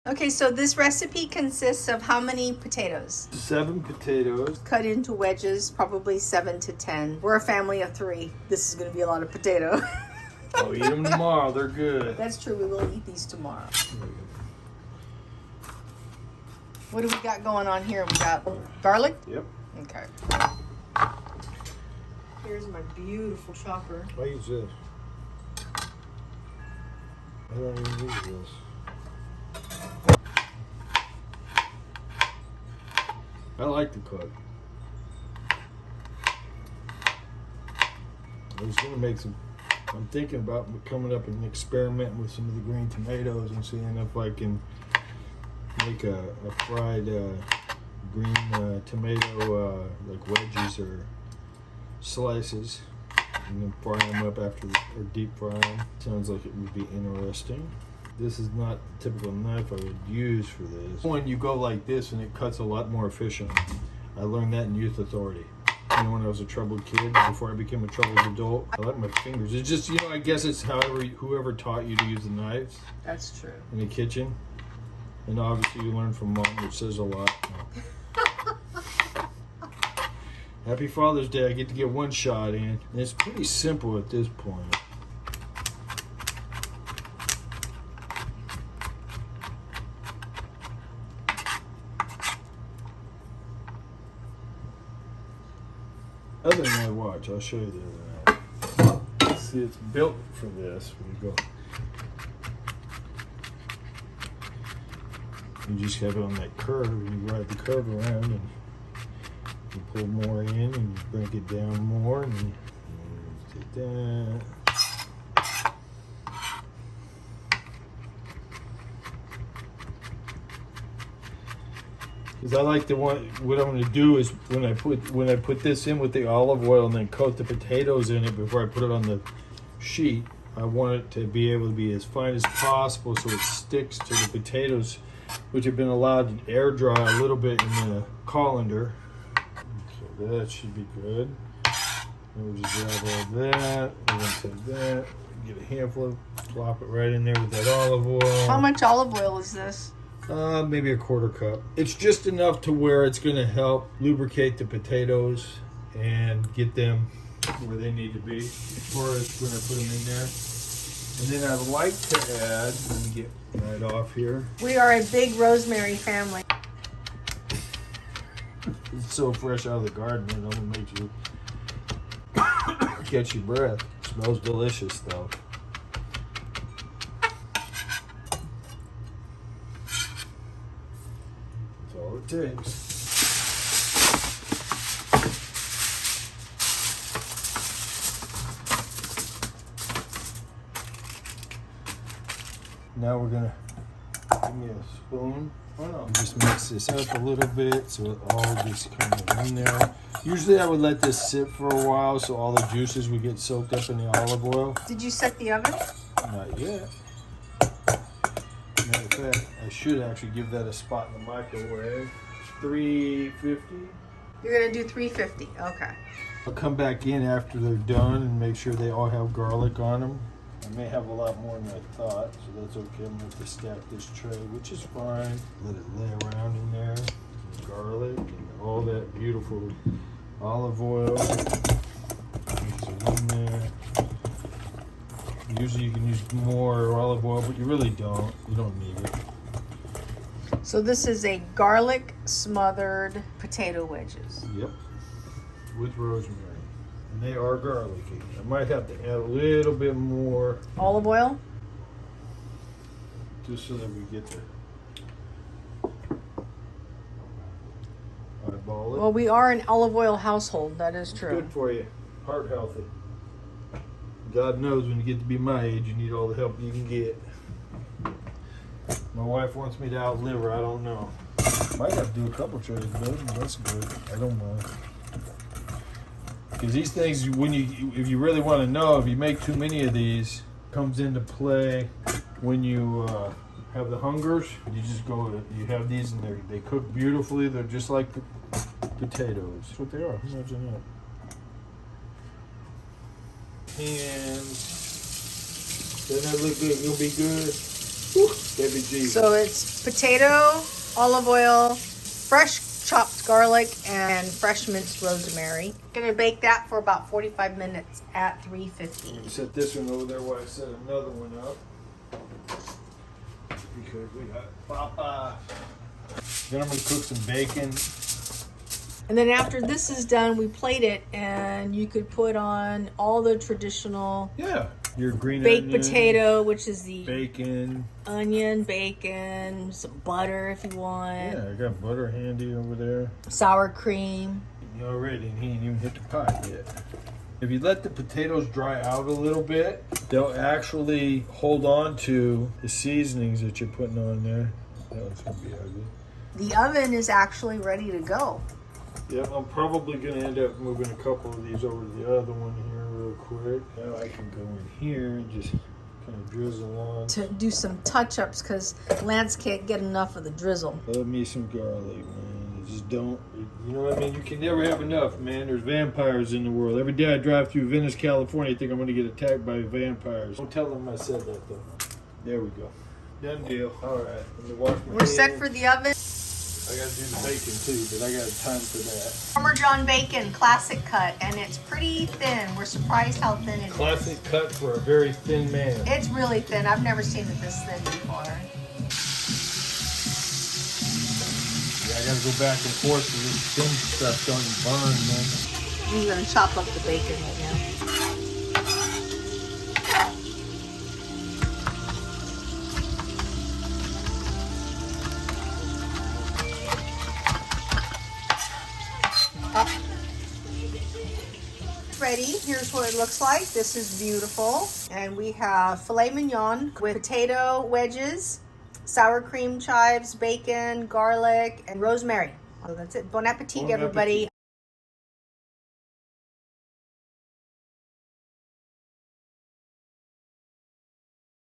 Okay, so this recipe consists of how many potatoes? 7 potatoes. Cut into wedges, probably 7 to 10. We're a family of 3. This is going to be a lot of potato. I'll eat them tomorrow. They're good. That's true. We will eat these tomorrow. What do we got going on here? We got garlic? Yep. Okay. Here's my beautiful chopper. I use this. I don't even use this. I like to cook. I was going to make some. I'm thinking about coming up and experimenting with some of the green tomatoes and seeing if I can make a fried green tomato like wedges or slices, and then fry them up after, or deep fry them. Sounds like it would be interesting. This is not the typical knife I would use for this. When you go like this and it cuts a lot more efficient. I learned that in youth authority. You know, when I was a troubled kid, before I became a troubled adult, I like my fingers. It's just, you know, I guess it's whoever taught you to use the knives. That's true. In the kitchen. And obviously you learn from mom, which says a lot. Happy Father's Day. I get to get one shot in. And it's pretty simple at this point. Other than that, watch, I'll show you the other night. See, it's built for this. When you go, you just have it on that curve, and you ride the curve around, and you pull more in, and you bring it down more, and you get that. Because I like to what I'm going to do is when I put this in with the olive oil and then coat the potatoes in it before I put it on the sheet, I want it to be able to be as fine as possible so it sticks to the potatoes, which have been allowed to air dry a little bit in the colander. So that should be good. And we'll just grab all that. We're going to take that. Get a handful of, plop it right in there with that olive oil. How much olive oil is this? Maybe a 1/4 cup. It's just enough to where it's going to help lubricate the potatoes and get them where they need to be as far as when I put them in there. And then I'd like to add, let me get right off here. We are a big rosemary family. It's so fresh out of the garden, it only makes you catch your breath. It smells delicious though. All it takes. Now we're gonna give me a spoon. Oh no. Just mix this up a little bit so it all just kind of in there. Usually I would let this sit for a while so all the juices would get soaked up in the olive oil. Did you set the oven? Not yet. Matter of fact, I should actually give that a spot in the microwave. 350. You're going to do 350. Okay. I'll come back in after they're done and make sure they all have garlic on them. I may have a lot more than I thought, so that's okay. I'm going to stack this tray, which is fine. Let it lay around in there. Garlic and all that beautiful olive oil. Mix it in there. Usually you can use more olive oil, but you really don't. You don't need it. So this is a garlic smothered potato wedges. Yep. With rosemary. And they are garlicky. I might have to add a little bit more. Olive oil? Just so that we get to eyeball it. Well, we are an olive oil household. That is true. Good for you. Heart healthy. God knows when you get to be my age, you need all the help you can get. My wife wants me to outlive her. I don't know. Might have to do a couple trays, but that's good. I don't mind. Because these things, if you really want to know, if you make too many of these, comes into play when you have the hungers. You just go, you have these and they cook beautifully. They're just like the potatoes. That's what they are. Imagine that. And doesn't that look good? You'll be good. Woo. Baby G. So it's potato, olive oil, fresh chopped garlic, and fresh minced rosemary. Gonna bake that for about 45 minutes at 350. Set this one over there while I set another one up. Because we got Papa. Then I'm gonna cook some bacon. And then after this is done, we plate it, and you could put on all the traditional Your green baked onion, potato, which is the bacon. onion, bacon, some butter if you want, Yeah, I got butter handy over there. sour cream. Already, and he ain't even hit the pot yet. If you let the potatoes dry out a little bit, they'll actually hold on to the seasonings that you're putting on there. That one's gonna be ugly. The oven is actually ready to go. Yep, I'm probably gonna end up moving a couple of these over to the other one here real quick. Now I can go in here and just kind of drizzle on. To do some touch-ups because Lance can't get enough of the drizzle. Love me some garlic, man. You just don't, you know what I mean? You can never have enough, man. There's vampires in the world. Every day I drive through Venice, California, I think I'm gonna get attacked by vampires. Don't tell them I said that though. There we go. Done deal. All right. Let me wash my We're set hands. for the oven. I gotta do the bacon too, but I got time for that. Farmer John bacon, classic cut, and it's pretty thin. We're surprised how thin it is. Classic cut for a very thin man. It's really thin. I've never seen it this thin before. Yeah, I gotta go back and forth so this thin stuff don't burn, man. I'm gonna chop up the bacon right now. Ready. Here's what it looks like. This is beautiful. And we have filet mignon with potato wedges, sour cream chives, bacon, garlic, and rosemary. So that's it. Bon appetit, Bon everybody. appetit.